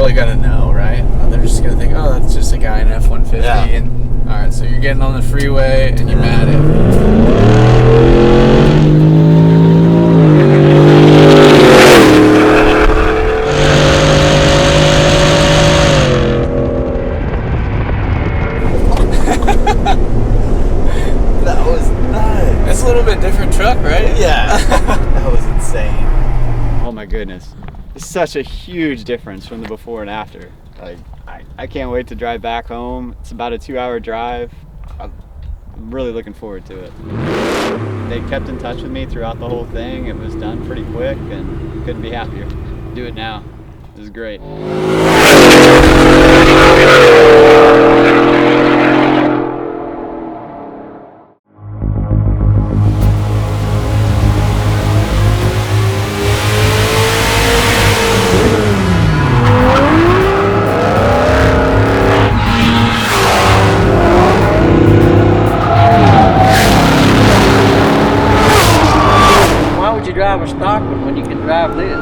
really gonna know, right? They're just gonna think, oh, that's just a guy in F-150. Yeah. And all right, so you're getting on the freeway and you mad it. That was nuts. It's a little bit different truck, right? Yeah. That was insane. Oh my goodness. It's such a huge difference from the before and after. Like, I can't wait to drive back home. It's about a 2-hour drive. I'm really looking forward to it. They kept in touch with me throughout the whole thing. It was done pretty quick and couldn't be happier. Do it now. This is great. Why would you drive a stock one when you can drive this?